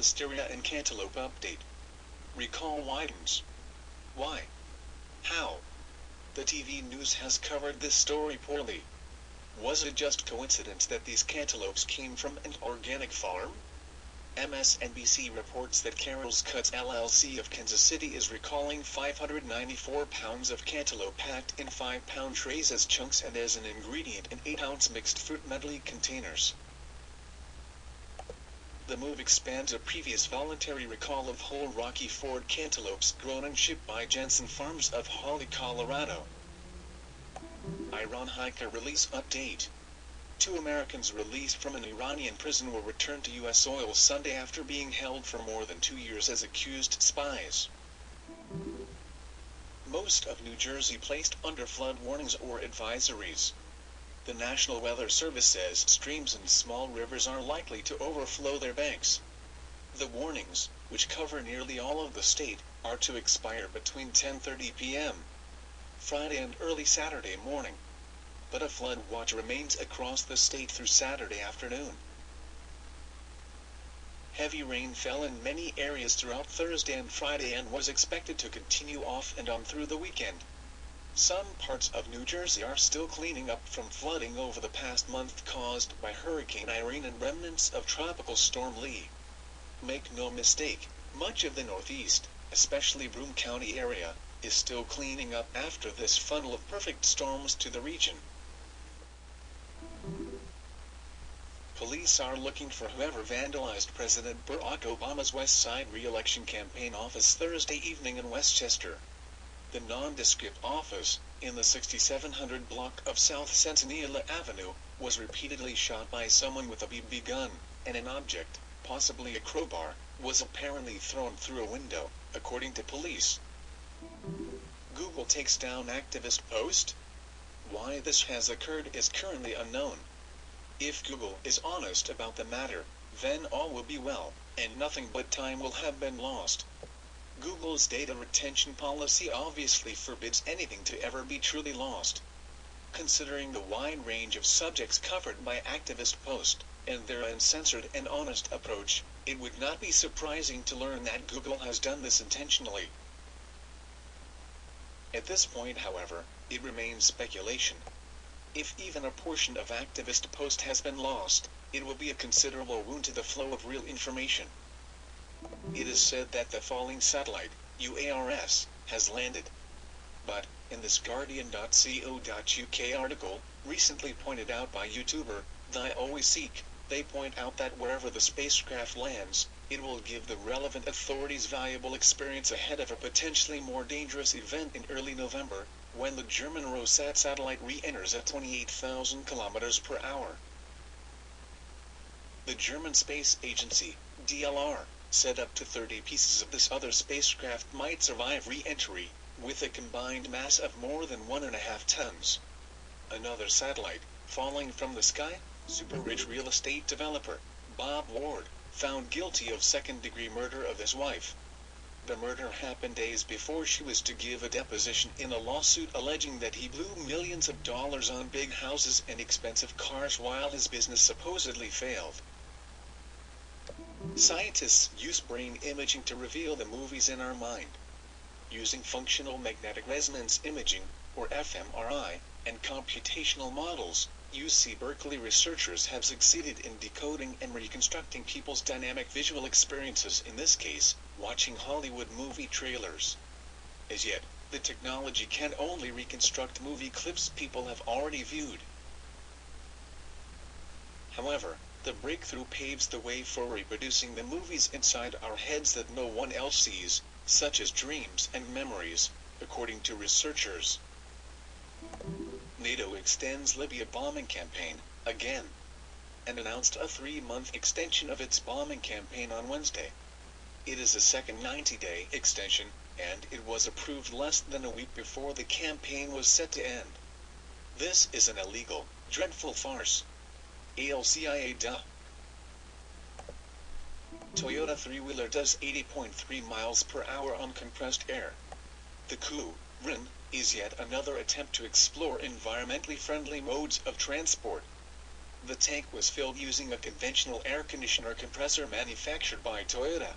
hysteria and Cantaloupe update. Recall widens. Why? How? The TV news has covered this story poorly. Was it just coincidence that these cantaloupes came from an organic farm? MSNBC reports that Carol's Cuts LLC of Kansas City is recalling 594 pounds of cantaloupe packed in 5-pound trays as chunks and as an ingredient in 8-ounce mixed fruit medley containers. The move expands a previous voluntary recall of whole Rocky Ford cantaloupes grown and shipped by Jensen Farms of Holly, Colorado. Iran hiker release update. 2 Americans released from an Iranian prison will return to U.S. soil Sunday after being held for more than 2 years as accused spies. Most of New Jersey placed under flood warnings or advisories. The National Weather Service says streams and small rivers are likely to overflow their banks. The warnings, which cover nearly all of the state, are to expire between 10:30 p.m. Friday and early Saturday morning. But a flood watch remains across the state through Saturday afternoon. Heavy rain fell in many areas throughout Thursday and Friday and was expected to continue off and on through the weekend. Some parts of New Jersey are still cleaning up from flooding over the past month caused by Hurricane Irene and remnants of Tropical Storm Lee. Make no mistake, much of the Northeast, especially Broome County area, is still cleaning up after this funnel of perfect storms to the region. Police are looking for whoever vandalized President Barack Obama's West Side re-election campaign office Thursday evening in Westchester. The nondescript office, in the 6700 block of South Centinela Avenue, was repeatedly shot by someone with a BB gun, and an object, possibly a crowbar, was apparently thrown through a window, according to police. Google takes down activist post? Why this has occurred is currently unknown. If Google is honest about the matter, then all will be well, and nothing but time will have been lost. Google's data retention policy obviously forbids anything to ever be truly lost. Considering the wide range of subjects covered by activist post, and their uncensored and honest approach, it would not be surprising to learn that Google has done this intentionally. At this point, however, it remains speculation. If even a portion of activist post has been lost, it will be a considerable wound to the flow of real information. It is said that the falling satellite, UARS, has landed. But, in this Guardian.co.uk article, recently pointed out by YouTuber, I Always Seek, they point out that wherever the spacecraft lands, it will give the relevant authorities valuable experience ahead of a potentially more dangerous event in early November, when the German ROSAT satellite re-enters at 28,000 kilometers per hour. The German Space Agency, DLR, said up to 30 pieces of this other spacecraft might survive re-entry, with a combined mass of more than 1.5 tons. Another satellite, falling from the sky, super-rich real estate developer, Bob Ward, found guilty of second-degree murder of his wife. The murder happened days before she was to give a deposition in a lawsuit alleging that he blew millions of dollars on big houses and expensive cars while his business supposedly failed. Scientists use brain imaging to reveal the movies in our mind. Using functional magnetic resonance imaging, or fMRI, and computational models, UC Berkeley researchers have succeeded in decoding and reconstructing people's dynamic visual experiences, in this case, watching Hollywood movie trailers. As yet, the technology can only reconstruct movie clips people have already viewed. However, the breakthrough paves the way for reproducing the movies inside our heads that no one else sees, such as dreams and memories, according to researchers. NATO extends Libya bombing campaign, again, and announced a 3-month extension of its bombing campaign on Wednesday. It is a second 90-day extension, and it was approved less than a week before the campaign was set to end. This is an illegal, dreadful farce. ALCIA duh. Toyota three-wheeler does 80.3 miles per hour on compressed air. The Cougar is yet another attempt to explore environmentally friendly modes of transport. The tank was filled using a conventional air conditioner compressor manufactured by Toyota.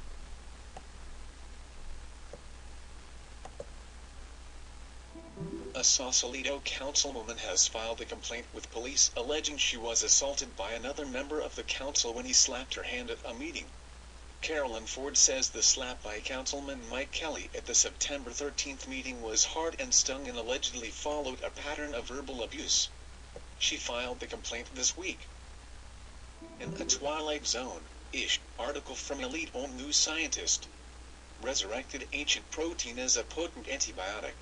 A Sausalito councilwoman has filed a complaint with police alleging she was assaulted by another member of the council when he slapped her hand at a meeting. Carolyn Ford says the slap by Councilman Mike Kelly at the September 13th meeting was hard and stung and allegedly followed a pattern of verbal abuse. She filed the complaint this week. In a Twilight Zone-ish article from elite-owned news scientist, Resurrected ancient protein is a potent antibiotic.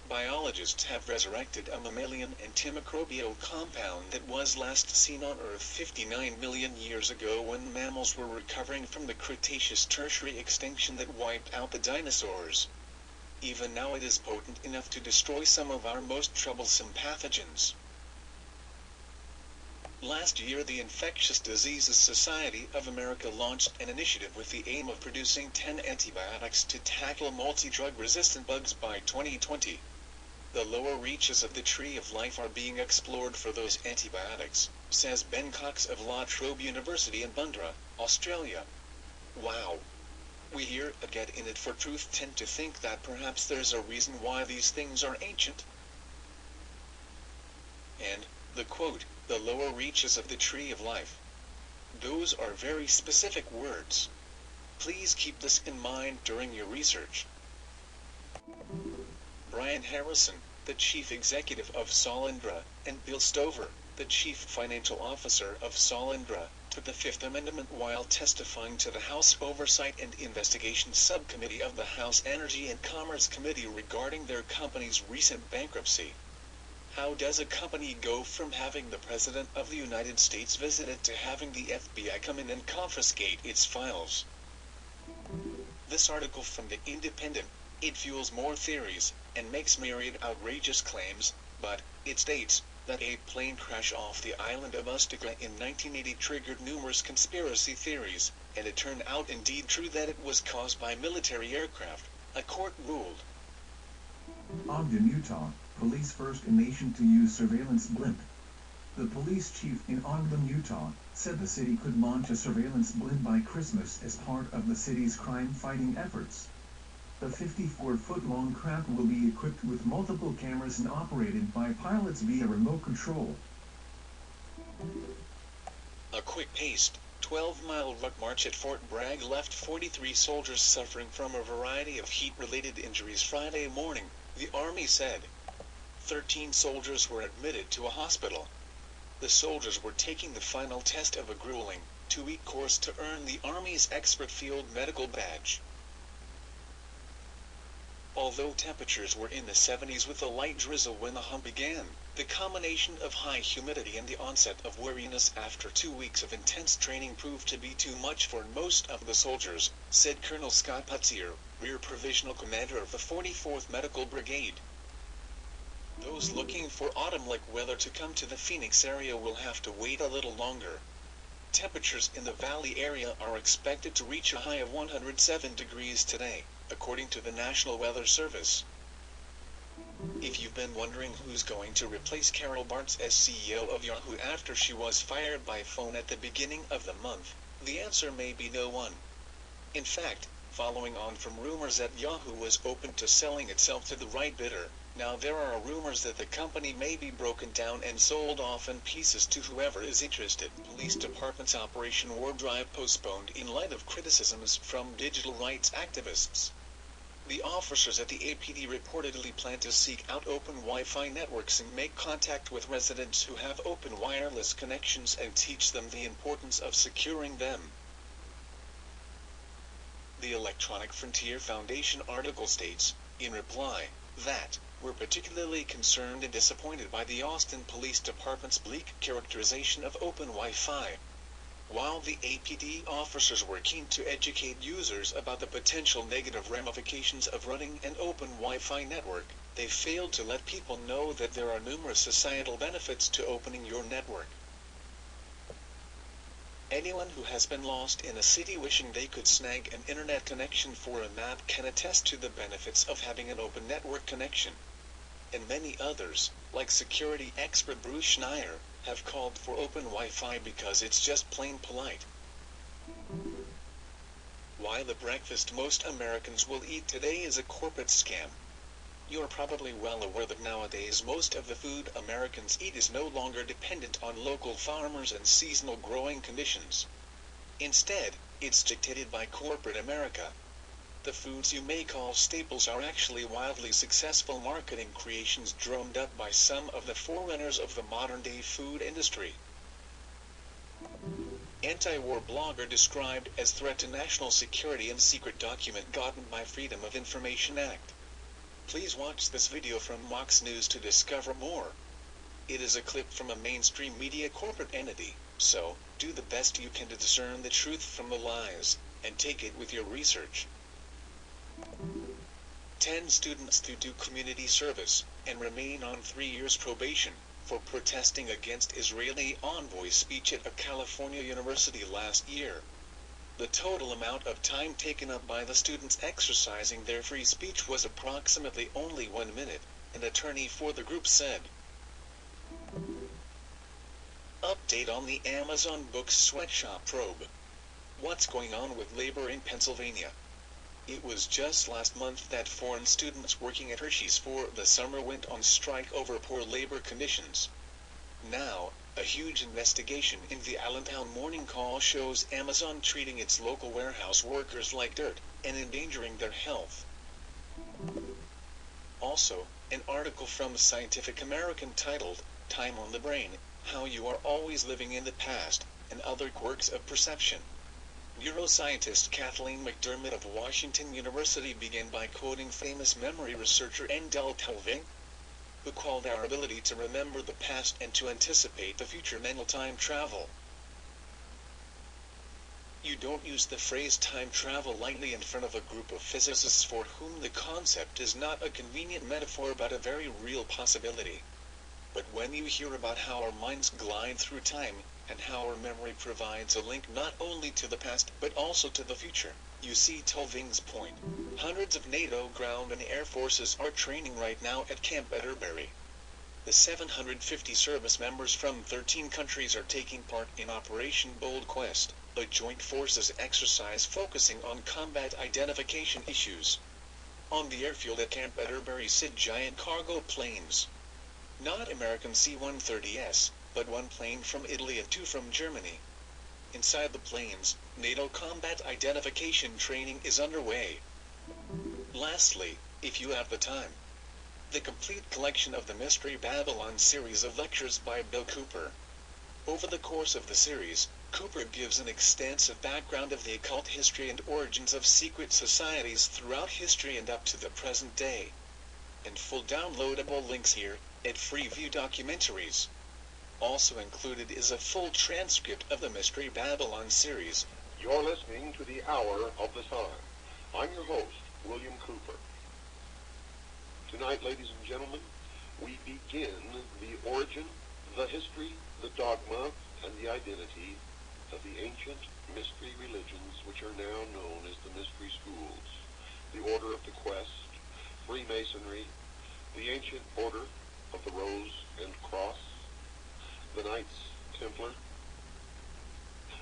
Biologists have resurrected a mammalian antimicrobial compound that was last seen on Earth 59 million years ago when mammals were recovering from the Cretaceous tertiary extinction that wiped out the dinosaurs. Even now it is potent enough to destroy some of our most troublesome pathogens. Last year, the Infectious Diseases Society of America launched an initiative with the aim of producing 10 antibiotics to tackle multi-drug resistant bugs by 2020. The lower reaches of the Tree of Life are being explored for those antibiotics, says Ben Cox of La Trobe University in Bundoora, Australia. Wow. We here at Get In It for Truth tend to think that perhaps there's a reason why these things are ancient. And, the quote, the lower reaches of the Tree of Life. Those are very specific words. Please keep this in mind during your research. Brian Harrison, the chief executive of Solyndra, and Bill Stover, the chief financial officer of Solyndra, took the Fifth Amendment while testifying to the House Oversight and Investigation Subcommittee of the House Energy and Commerce Committee regarding their company's recent bankruptcy. How does a company go from having the President of the United States visited to having the FBI come in and confiscate its files? This article from The Independent, it fuels more theories, and makes myriad outrageous claims, but it states that a plane crash off the island of Ustica in 1980 triggered numerous conspiracy theories, and it turned out indeed true that it was caused by military aircraft, a court ruled. Ogden, Utah, police first in nation to use surveillance blimp. The police chief in Ogden, Utah, said the city could launch a surveillance blimp by Christmas as part of the city's crime-fighting efforts. The 54-foot-long craft will be equipped with multiple cameras and operated by pilots via remote control. A quick-paced, 12-mile ruck march at Fort Bragg left 43 soldiers suffering from a variety of heat-related injuries Friday morning, the Army said. 13 soldiers were admitted to a hospital. The soldiers were taking the final test of a grueling, 2-week course to earn the Army's Expert Field Medical Badge. Although temperatures were in the 70s with a light drizzle when the hunt began, the combination of high humidity and the onset of weariness after 2 weeks of intense training proved to be too much for most of the soldiers, said Colonel Scott Putzier, Rear Provisional Commander of the 44th Medical Brigade. Those looking for autumn-like weather to come to the Phoenix area will have to wait a little longer. Temperatures in the valley area are expected to reach a high of 107 degrees today, according to the National Weather Service. If you've been wondering who's going to replace Carol Bartz as CEO of Yahoo after she was fired by phone at the beginning of the month, the answer may be no one. In fact, following on from rumors that Yahoo was open to selling itself to the right bidder, now there are rumors that the company may be broken down and sold off in pieces to whoever is interested. Police Department's Operation Warp Drive postponed in light of criticisms from digital rights activists. The officers at the APD reportedly plan to seek out open Wi-Fi networks and make contact with residents who have open wireless connections and teach them the importance of securing them. The Electronic Frontier Foundation article states, in reply, that we're particularly concerned and disappointed by the Austin Police Department's bleak characterization of open Wi-Fi. While the APD officers were keen to educate users about the potential negative ramifications of running an open Wi-Fi network, they failed to let people know that there are numerous societal benefits to opening your network. Anyone who has been lost in a city wishing they could snag an internet connection for a map can attest to the benefits of having an open network connection. and many others, like security expert Bruce Schneier, have called for open Wi-Fi because it's just plain polite. Why the breakfast most Americans will eat today is a corporate scam. You're probably well aware that nowadays most of the food Americans eat is no longer dependent on local farmers and seasonal growing conditions. Instead, it's dictated by corporate America. The foods you may call staples are actually wildly successful marketing creations drummed up by some of the forerunners of the modern-day food industry. Anti-war blogger described as threat to national security and secret document gotten by Freedom of Information Act. Please watch this video from Fox News to discover more. It is a clip from a mainstream media corporate entity, so do the best you can to discern the truth from the lies, and take it with your research. 10 students to do community service, and remain on 3 years probation, for protesting against Israeli envoy's speech at a California university last year. The total amount of time taken up by the students exercising their free speech was approximately only 1 minute, an attorney for the group said. Update on the Amazon Books sweatshop probe. What's going on with labor in Pennsylvania? It was just last month that foreign students working at Hershey's for the summer went on strike over poor labor conditions. Now, a huge investigation in the Allentown Morning Call shows Amazon treating its local warehouse workers like dirt and endangering their health. Also, an article from Scientific American titled, Time on the Brain, How You Are Always Living in the Past, and Other Quirks of Perception. Neuroscientist Kathleen McDermott of Washington University began by quoting famous memory researcher Endel Telving, who called our ability to remember the past and to anticipate the future mental time travel. You don't use the phrase time travel lightly in front of a group of physicists for whom the concept is not a convenient metaphor but a very real possibility. But when you hear about how our minds glide through time, and how our memory provides a link not only to the past but also to the future, you see Tulving's point. Hundreds of NATO ground and air forces are training right now at Camp Atterbury. The 750 service members from 13 countries are taking part in Operation Bold Quest, a joint forces exercise focusing on combat identification issues. On the airfield at Camp Atterbury sit giant cargo planes. Not American C-130s, but one plane from Italy and 2 from Germany. Inside the planes, NATO combat identification training is underway. Lastly, if you have the time, the complete collection of the Mystery Babylon series of lectures by Bill Cooper. Over the course of the series, Cooper gives an extensive background of the occult history and origins of secret societies throughout history and up to the present day. And full downloadable links here at Freeview Documentaries. Also included is a full transcript of the Mystery Babylon series. You're listening to the Hour of the Sun. I'm your host, William Cooper. Tonight, ladies and gentlemen, we begin the origin, the history, the dogma, and the identity of the ancient mystery religions which are now known as the mystery schools, the Order of the Quest, Freemasonry, the ancient Order of the Rose and Cross, the Knights Templar,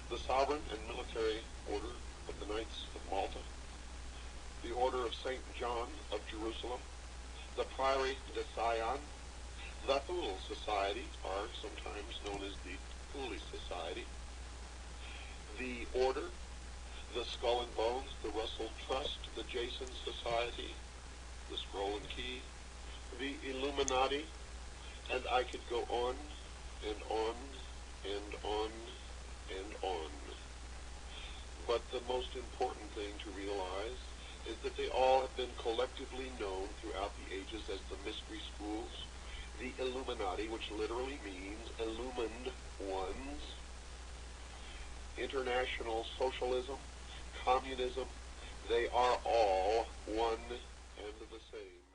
the Sovereign and Military Order of the Knights of Malta, the Order of St. John of Jerusalem, the Priory de Sion, the Thule Society, or sometimes known as the Thule Society, the Order, the Skull and Bones, the Russell Trust, the Jason Society, the Scroll and Key, the Illuminati, and I could go on and on and on and on. But the most important thing to realize is that they all have been collectively known throughout the ages as the mystery schools, the Illuminati, which literally means illumined ones, international socialism, communism, they are all one and the same.